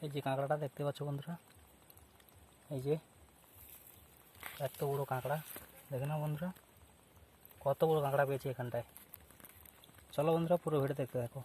এই যে কাঁকড়াটা দেখতে পাচ্ছ বন্ধুরা, এই যে এত বড় কাঁকড়া, দেখে না বন্ধুরা কত বড় কাঁকড়া পেয়েছি এখানটায়। চলো বন্ধুরা পুরো ভিডিও দেখতে দেখো।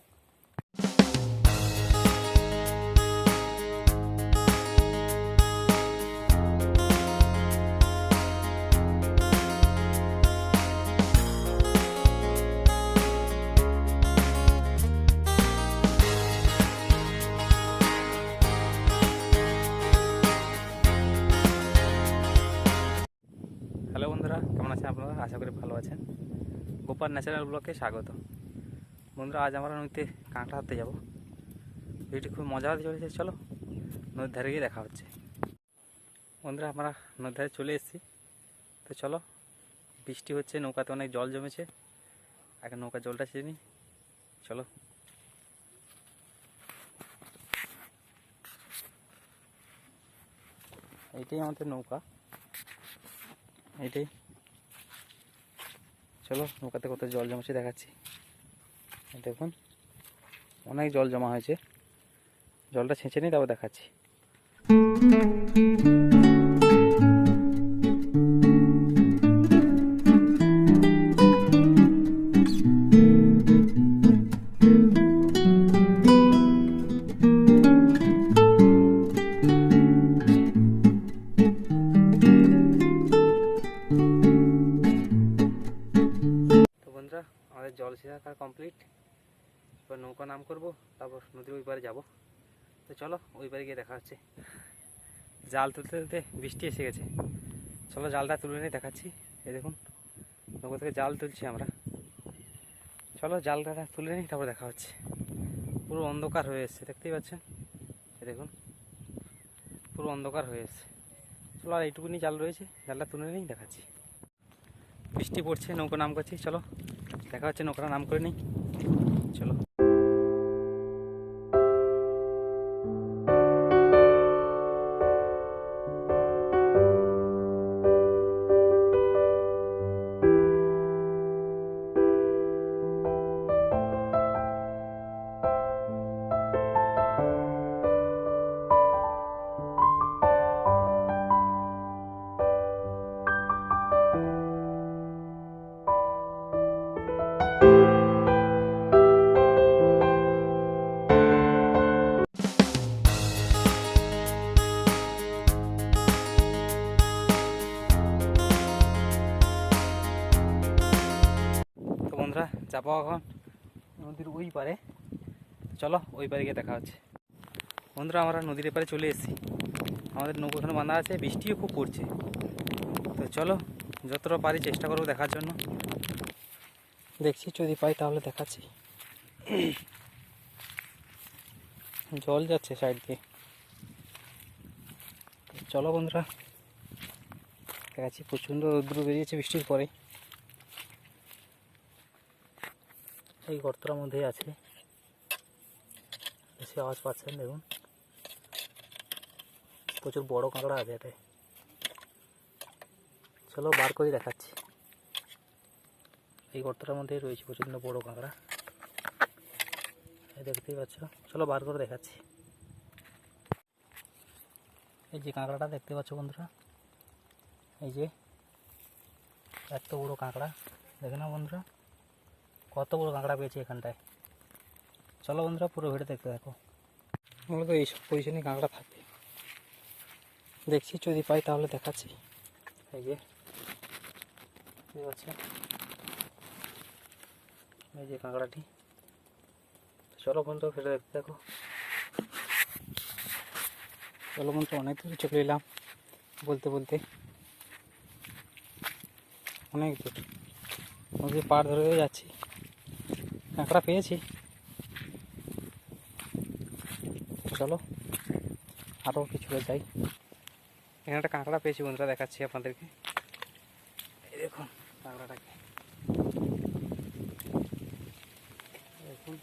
হ্যালো বন্ধুরা, কেমন আছেন আপনারা? আশা করি ভালো আছেন। গোপাল ন্যাচারাল ব্লগে স্বাগত। বন্ধুরা আজ আমরা নদীতে কাঁকড়া ধরতে যাবো। ভিডিওটি খুব মজা হতে চলেছে। চলো নদীর ধারে গিয়ে দেখা হচ্ছে। বন্ধুরা আমরা নদীর ধারে চলে এসেছি। তো চলো, বৃষ্টি হচ্ছে, নৌকাতে অনেক জল জমেছে, আগে নৌকার জলটা ছেড়ে নিই। চলো এইটাই আমাদের নৌকা, এইটাই। চলো নৌকাতে কত জল জমেছে দেখাচ্ছি। দেখুন অনেক জল জমা হয়েছে, জলটা ছেঁচে নিই তারপর দেখাচ্ছি। আমাদের জল ছেঁচা কমপ্লিট। এবার নৌকা নাম করবো, তারপর নদীর ওই পারে যাবো। তো চলো ওই পারে গিয়ে দেখা হচ্ছে। জাল তুলতে তুলতে বৃষ্টি এসে গেছে। চলো জালটা তুলে নিয়ে দেখাচ্ছি। এই দেখুন নৌকা থেকে জাল তুলছি আমরা। চলো জালটা তুলে নিই তারপর দেখা হচ্ছে। পুরো অন্ধকার হয়ে এসছে, দেখতেই পাচ্ছেন। এই দেখুন পুরো অন্ধকার হয়ে এসছে। চলো আর এইটুকুনি জাল রয়েছে, জালটা তুলে নিই দেখাচ্ছি। বৃষ্টি পড়ছে, নৌকা নাম করছি। চলো দেখা হচ্ছে, নৌকাটা নাম করে নিই। চলো বন্ধুরা যাবো এখন নদীর ওই পারে। চলো ওই পারে গিয়ে দেখা হচ্ছে। বন্ধুরা আমরা নদীর এপারে চলে এসেছি। আমাদের নৌকো ওখানে বাঁধা আছে, বৃষ্টিও খুব পড়ছে। তো চলো যতটা পারি চেষ্টা করবো দেখার জন্য। দেখছি যদি পাই তাহলে দেখাচ্ছি। জল যাচ্ছে সাইড দিয়ে। চলো বন্ধুরা দেখাচ্ছি। প্রচণ্ড রৌদ্র বেরিয়েছে বৃষ্টির পরে। এই গর্তটার মধ্যেই আছে, বেশি আওয়াজ পাচ্ছেন। দেখুন প্রচুর বড় কাঁকড়া আছে এটাই। চলো বার করে দেখাচ্ছি। এই গর্তটার মধ্যেই রয়েছে প্রচণ্ড বড় কাঁকড়া, এই দেখতেই পাচ্ছ। চলো বার করে দেখাচ্ছি। এই যে কাঁকড়াটা দেখতে পাচ্ছ বন্ধুরা, এই যে এত বড় কাঁকড়া, দেখে না বন্ধুরা কত বড় কাঁকড়া পেয়েছি এখানটায়। চলো বন্ধুরা পুরো ভিডিও দেখতে দেখো। মূলত এইসব পজিশনে কাঁকড়া থাকে। দেখছি যদি পাই তাহলে দেখাচ্ছি। এই যে আচ্ছা, এই যে কাঁকড়াটি। চলো বন্ধুরা ভিডিও দেখতে দেখো। চলো বন্ধু অনেক দূর চলে এলাম, বলতে বলতে অনেক দূর নদী পার ধরে যাচ্ছি। কাঁকড়া পেয়েছি। চলো আরও কিছু যাই। এখানে একটা কাঁকড়া পেয়েছি বন্ধুরা, দেখাচ্ছি আপনাদেরকে। এই দেখুন কাঁকড়াটাকে, দেখুন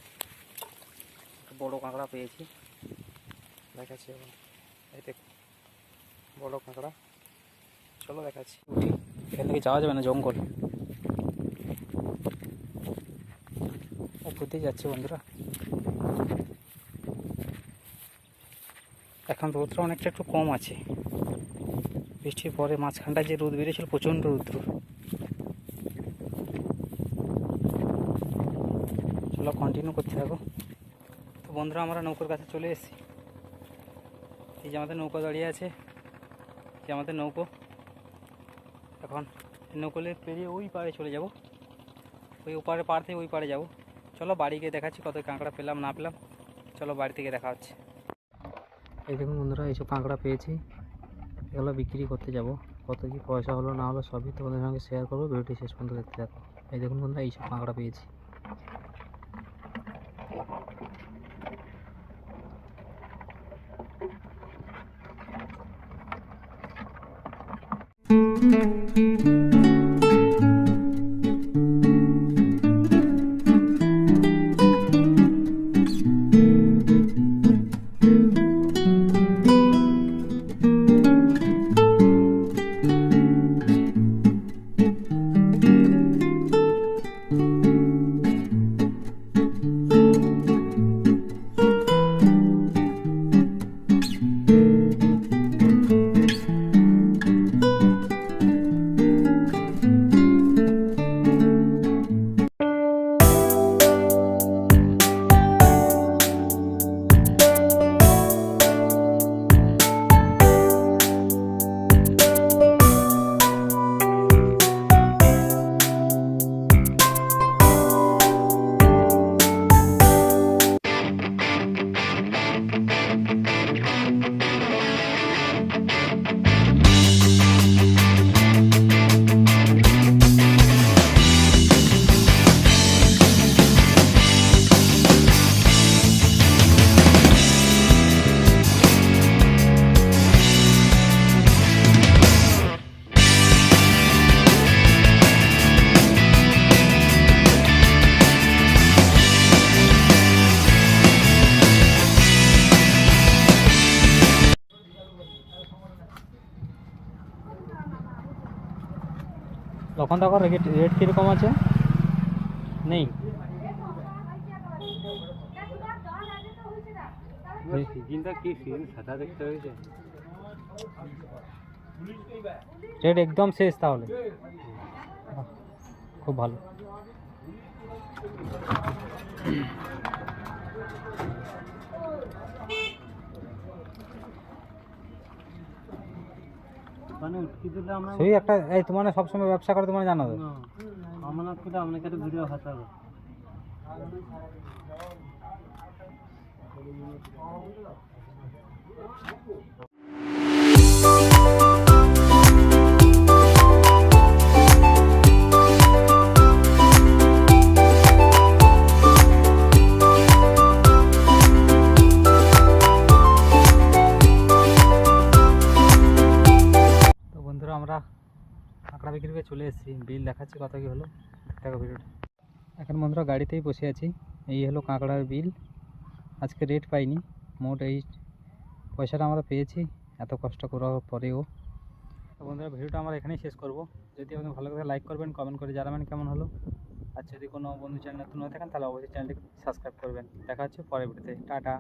বড় কাঁকড়া পেয়েছি, দেখাচ্ছি এখন। এই দেখুন বড় কাঁকড়া। চলো দেখাচ্ছি। উঠি, এখান থেকে যাওয়া যাবে না, জঙ্গল। উপর দিয়ে যাচ্ছে বন্ধুরা। এখন রোদটা অনেকটা একটু কম আছে, বৃষ্টির পরে মাঝখানটায় যে রোদ বেরিয়েছিল প্রচণ্ড রৌদ্র। চলো কন্টিনিউ করতে থাকো। তো বন্ধুরা আমরা নৌকোর কাছে চলে এসেছি। এই যে আমাদের নৌকো দাঁড়িয়ে আছে, যে আমাদের নৌকো। এখন নৌকোলে পেরিয়ে ওই পাড়ে চলে যাব, ওই ওপারে পাড় থেকে ওই পাড়ে যাব। চলো বাড়ি গিয়ে দেখাচ্ছি কত কাঁকড়া পেলাম না পেলাম। চলো বাড়ি থেকে দেখা হচ্ছে। এই দেখুন বন্ধুরা, এইসব কাঁকড়া পেয়েছি, এগুলো বিক্রি করতে যাব। কত কি পয়সা হলো না হলো সবই তোমাদের সঙ্গে শেয়ার করবো, ভিডিওটি শেষ পর্যন্ত দেখতে থাকো। এই দেখুন বন্ধুরা, এইসব কাঁকড়া পেয়েছি। তখন তখন রেট কীরকম আছে নেই? সিজনটা কি সিজন সাদা দেখতে হয়েছে, রেট একদম শেষ তাহলে, খুব ভালো। মানে উঠকি দিলে আমরা সেই একটা এই তোমার সবসময় ব্যবসা করে তোমার জানো তো, আমরা খুলে আপনাকে একটা ভিডিও হাতাবো। আমরা কাঁকড়া বিক্রি করে চলে এসেছি, বিল দেখাচ্ছি কত কি হলো, দেখো ভিডিওটা। এখন বন্ধুরা গাড়িতেই বসে আছি, এই হলো কাঁকড়ার বিল। আজকে রেট পাইনি, মোট এই পয়সাটা আমরা পেয়েছি এত কষ্ট করার পরেও। তো বন্ধুরা ভিডিওটা আমরা এখানেই শেষ করব। যদি আপনাদের ভালো লাগে লাইক করবেন, কমেন্ট করে জানাবেন কেমন হলো। আর যদি কোনো বন্ধু চ্যানেল নতুন হয়ে থাকেন তাহলে অবশ্যই চ্যানেলটি সাবস্ক্রাইব করবেন। দেখা হচ্ছে পরের ভিডিওতে, টাটা।